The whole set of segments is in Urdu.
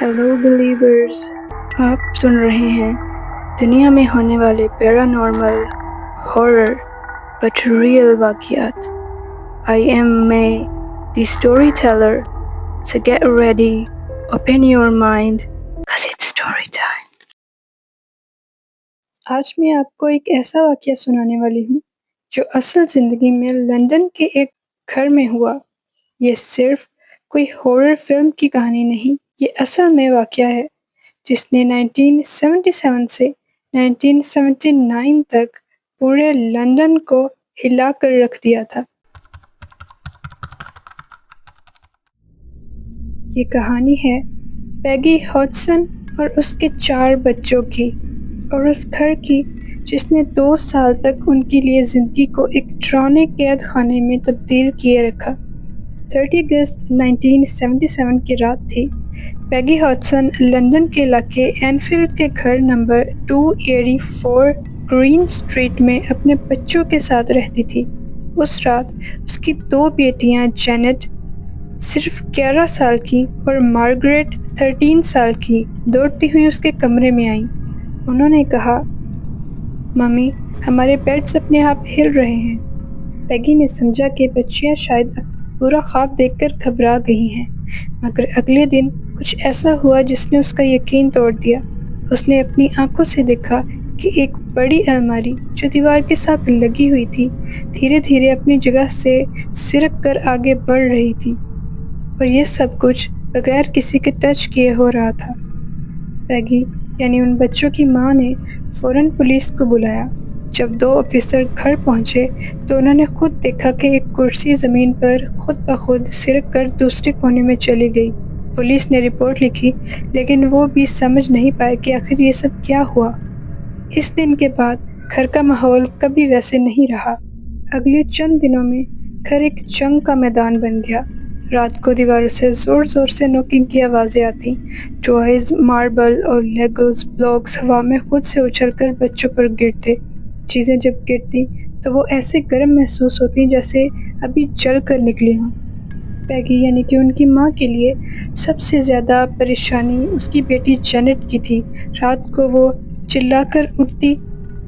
ہیلو بلیورز، آپ سن رہے ہیں دنیا میں ہونے والے پیرانارمل ہارر بٹ ریئل واقعات۔ I am May, the storyteller, so get ready, open your mind, cause it's story time۔ آج میں آپ کو ایک ایسا واقعہ سنانے والی ہوں جو اصل زندگی میں لندن کے ایک گھر میں ہوا۔ یہ صرف کوئی ہارر فلم کی کہانی نہیں، یہ اصل میں واقعہ ہے جس نے 1977 سے 1979 تک پورے لندن کو ہلا کر رکھ دیا تھا۔ یہ کہانی ہے پیگی ہاڈسن اور اس کے 4 بچوں کی، اور اس گھر کی جس نے 2 سال تک ان کے لیے زندگی کو ایک ڈراؤنے قید خانے میں تبدیل کیے رکھا۔ 30 اگست 1977 کی رات تھی۔ پیگی ہاڈسن لندن کے علاقے اینفیلڈ کے گھر نمبر 284 گرین اسٹریٹ میں اپنے بچوں کے ساتھ رہتی تھی۔ اس رات اس کی 2 بیٹیاں جینٹ صرف 11 سال کی اور مارگریٹ 13 سال کی دوڑتی ہوئی اس کے کمرے میں آئیں۔ انہوں نے کہا، ممی، ہمارے بیڈز اپنے آپ ہل رہے ہیں۔ پیگی نے سمجھا کہ بچیاں شاید پورا خواب دیکھ کر گھبرا گئی ہیں، مگر اگلے دن کچھ ایسا ہوا جس نے اس کا یقین توڑ دیا۔ اس نے اپنی آنکھوں سے دیکھا کہ ایک بڑی الماری جو دیوار کے ساتھ لگی ہوئی تھی دھیرے دھیرے اپنی جگہ سے سرک کر آگے بڑھ رہی تھی، اور یہ سب کچھ بغیر کسی کے ٹچ کیے ہو رہا تھا۔ پیگی یعنی ان بچوں کی ماں نے فوراً پولیس کو بلایا۔ جب 2 آفیسر گھر پہنچے تو انہوں نے خود دیکھا کہ ایک کرسی زمین پر خود بخود سرک کر دوسرے کونے میں چلی گئی۔ پولیس نے رپورٹ لکھی، لیکن وہ بھی سمجھ نہیں پائے کہ آخر یہ سب کیا ہوا۔ اس دن کے بعد گھر کا ماحول کبھی ویسے نہیں رہا۔ اگلے چند دنوں میں گھر ایک جنگ کا میدان بن گیا۔ رات کو دیواروں سے زور زور سے نوکنگ کی آوازیں آتیں۔ ٹوائز، ماربل اور لیگوز بلاکس ہوا میں خود سے اچھل کر بچوں پر گرتے۔ چیزیں جب گرتی تو وہ ایسے گرم محسوس ہوتی جیسے ابھی جل کر نکلی ہوں۔ پیگی یعنی کہ ان کی ماں کے لیے سب سے زیادہ پریشانی اس کی بیٹی جینٹ کی تھی۔ رات کو وہ چلا کر اٹھتی،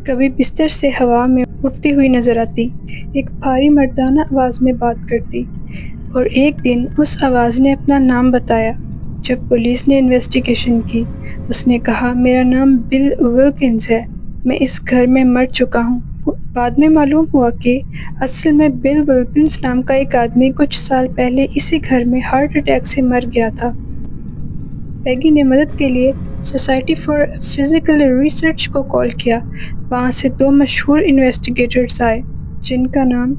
کبھی بستر سے ہوا میں اڑتی ہوئی نظر آتی، ایک بھاری مردانہ آواز میں بات کرتی، اور ایک دن اس آواز نے اپنا نام بتایا۔ جب پولیس نے انویسٹیگیشن کی، اس نے کہا، میرا نام بل ولکنز ہے، میں اس گھر میں مر چکا ہوں۔ بعد میں معلوم ہوا کہ اصل میں بل ولکنز نام کا ایک آدمی کچھ سال پہلے اسی گھر میں ہارٹ اٹیک سے مر گیا تھا۔ پیگی نے مدد کے لیے سوسائٹی فار فزیکل ریسرچ کو کال کیا۔ وہاں سے 2 مشہور انویسٹیگیٹرز آئے جن کا نام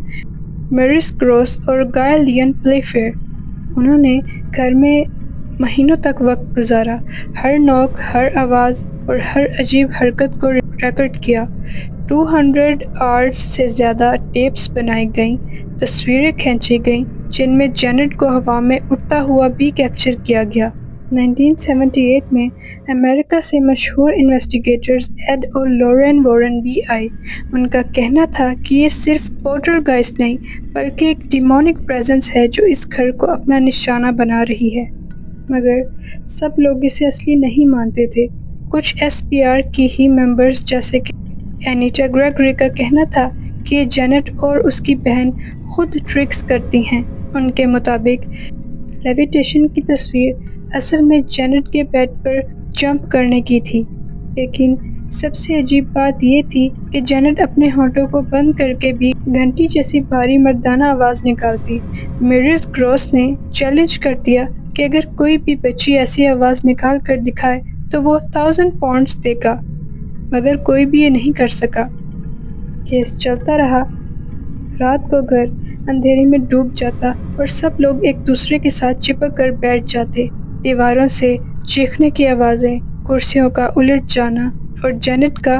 میریس گروس اور گائے لیئن پلے فیئر۔ انہوں نے گھر میں مہینوں تک وقت گزارا، ہر نوک، ہر آواز اور ہر عجیب حرکت کو ریکارڈ کیا۔ 200 آرڈز سے زیادہ ٹیپس بنائی گئیں، تصویریں کھینچی گئیں جن میں جینٹ کو ہوا میں اڑتا ہوا بھی کیپچر کیا گیا۔ 1978 میں امریکہ سے مشہور انویسٹیگیٹرز ایڈ اور لورین وارن بھی آئے۔ ان کا کہنا تھا کہ یہ صرف پولٹرگائسٹ نہیں بلکہ ایک ڈیمونک پریزنس ہے جو اس گھر کو اپنا نشانہ بنا رہی ہے، مگر سب لوگ اسے اصلی نہیں مانتے تھے۔ کچھ SPR کی ہی ممبرز جیسے کہ اینیٹا گریگری کا کہنا تھا کہ یہ جینٹ اور اس کی بہن خود ٹرکس کرتی ہیں۔ ان کے مطابق لیویٹیشن کی تصویر اصل میں جینٹ کے بیڈ پر جمپ کرنے کی تھی، لیکن سب سے عجیب بات یہ تھی کہ جینٹ اپنے ہونٹوں کو بند کر کے بھی گھنٹی جیسی بھاری مردانہ آواز نکالتی۔ میریس گروس نے چیلنج کر دیا کہ اگر کوئی بھی بچی ایسی آواز نکال کر دکھائے تو وہ 1000 پاؤنڈز دے گا، مگر کوئی بھی یہ نہیں کر سکا۔ کیس چلتا رہا۔ رات کو گھر اندھیرے میں ڈوب جاتا اور سب لوگ ایک دوسرے کے ساتھ چپک کر بیٹھ جاتے۔ دیواروں سے چیخنے کی آوازیں، کرسیوں کا الٹ جانا اور جینٹ کا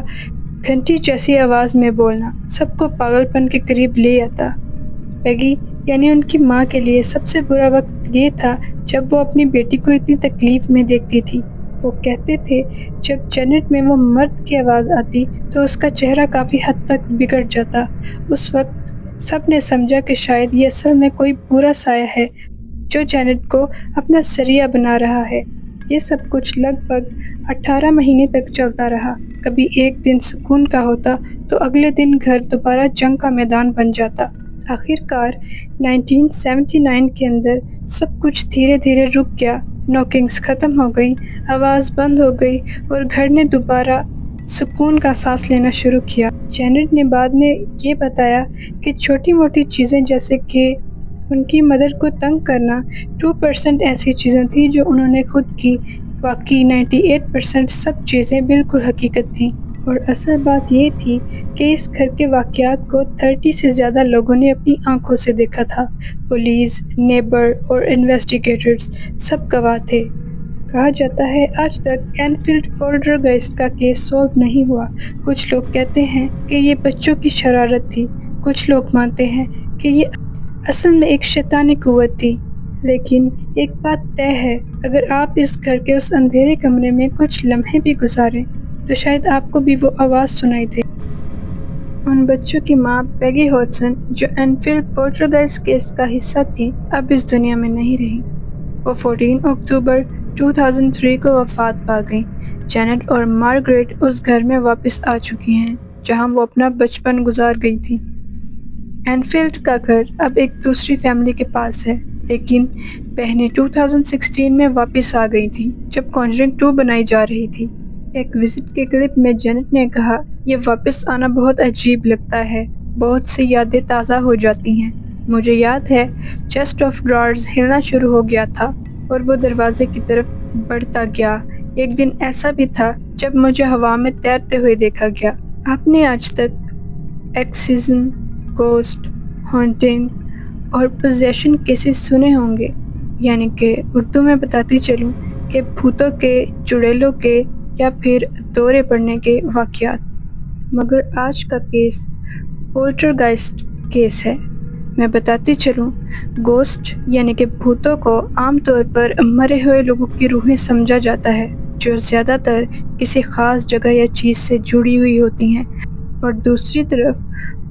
گھنٹی جیسی آواز میں بولنا سب کو پاگل پن کے قریب لے آتا۔ پیگی یعنی ان کی ماں کے لیے سب سے برا وقت یہ تھا جب وہ اپنی بیٹی کو اتنی تکلیف میں دیکھتی تھی۔ وہ کہتے تھے جب جینٹ میں وہ مرد کی آواز آتی تو اس کا چہرہ کافی حد تک بگڑ جاتا۔ اس وقت سب نے سمجھا کہ شاید یہ اصل میں کوئی برا سایہ ہے جو جینٹ کو اپنا ذریعہ بنا رہا ہے۔ یہ سب کچھ لگ بھگ 18 مہینے تک چلتا رہا۔ کبھی ایک دن سکون کا ہوتا تو اگلے دن گھر دوبارہ جنگ کا میدان بن جاتا۔ آخر کار 1979 کے اندر سب کچھ دھیرے دھیرے رک گیا، نوکنگز ختم ہو گئی، آواز بند ہو گئی اور گھر نے دوبارہ سکون کا سانس لینا شروع کیا۔ جینٹ نے بعد میں یہ بتایا کہ چھوٹی موٹی چیزیں جیسے کہ ان کی مدر کو تنگ کرنا 2% ایسی چیزیں تھیں جو انہوں نے خود کی، باقی 98% سب چیزیں بالکل حقیقت تھیں۔ اور اصل بات یہ تھی کہ اس گھر کے واقعات کو 30 سے زیادہ لوگوں نے اپنی آنکھوں سے دیکھا تھا۔ پولیس، نیبر اور انویسٹیگیٹرز سب گواہ تھے۔ کہا جاتا ہے آج تک اینفیلڈ پولٹرگیسٹ کا کیس سولو نہیں ہوا۔ کچھ لوگ کہتے ہیں کہ یہ بچوں کی شرارت تھی، کچھ لوگ مانتے ہیں کہ یہ اصل میں ایک شیطانی قوت تھی۔ لیکن ایک بات طے ہے، اگر آپ اس گھر کے اس اندھیرے کمرے میں کچھ لمحے بھی گزاریں تو شاید آپ کو بھی وہ آواز سنائی دے۔ ان بچوں کی ماں پیگی ہاڈسن، جو اینفیلڈ پولٹرگیسٹ کیس کا حصہ تھیں، اب اس دنیا میں نہیں رہیں۔ وہ 14 اکتوبر 2003 کو وفات پا گئیں۔ جینٹ اور مارگریٹ اس گھر میں واپس آ چکی ہیں جہاں وہ اپنا بچپن گزار گئی تھیں۔ اینفیلڈ کا گھر اب ایک دوسری فیملی کے پاس ہے، لیکن بہنیں 2016 میں واپس آ گئی تھیں جب کانجرنگ 2 بنائی جا رہی تھی۔ ایک وزٹ کے کلپ میں جینٹ نے کہا، یہ واپس آنا بہت عجیب لگتا ہے، بہت سی یادیں تازہ ہو جاتی ہیں۔ مجھے یاد ہے چیسٹ آف ڈرارز ہلنا شروع ہو گیا تھا اور وہ دروازے کی طرف بڑھتا گیا۔ ایک دن ایسا بھی تھا جب مجھے ہوا میں تیرتے ہوئے دیکھا گیا۔ آپ نے آج تک ایکسزم، گوسٹ، ہانٹنگ اور پوزیشن کیسز سنے ہوں گے، یعنی کہ اردو میں بتاتی چلوں کہ بھوتوں کے، چڑیلوں کے یا پھر دورے پڑنے کے واقعات، مگر آج کا کیس پولٹرگیسٹ کیس ہے۔ میں بتاتی چلوں، گوسٹ یعنی کہ بھوتوں کو عام طور پر مرے ہوئے لوگوں کی روحیں سمجھا جاتا ہے جو زیادہ تر کسی خاص جگہ یا چیز سے جڑی ہوئی ہوتی ہیں، اور دوسری طرف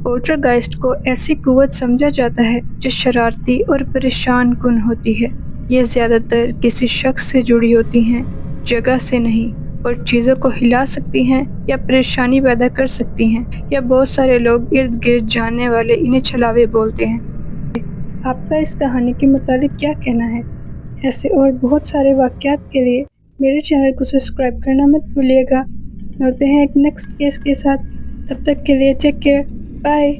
پولٹرگیسٹ کو ایسی قوت سمجھا جاتا ہے جو شرارتی اور پریشان کن ہوتی ہے۔ یہ زیادہ تر کسی شخص سے جڑی ہوتی ہیں، جگہ سے نہیں، اور چیزوں کو ہلا سکتی ہیں یا پریشانی پیدا کر سکتی ہیں، یا بہت سارے لوگ ارد گرد جاننے والے انہیں چھلاوے بولتے ہیں۔ آپ کا اس کہانی کے متعلق کیا کہنا ہے؟ ایسے اور بہت سارے واقعات کے لیے میرے چینل کو سبسکرائب کرنا مت بھولیے گا۔ ملتے ہیں ایک نیکسٹ کیس کے ساتھ، تب تک کے لیے ٹیک کیئر، بائے۔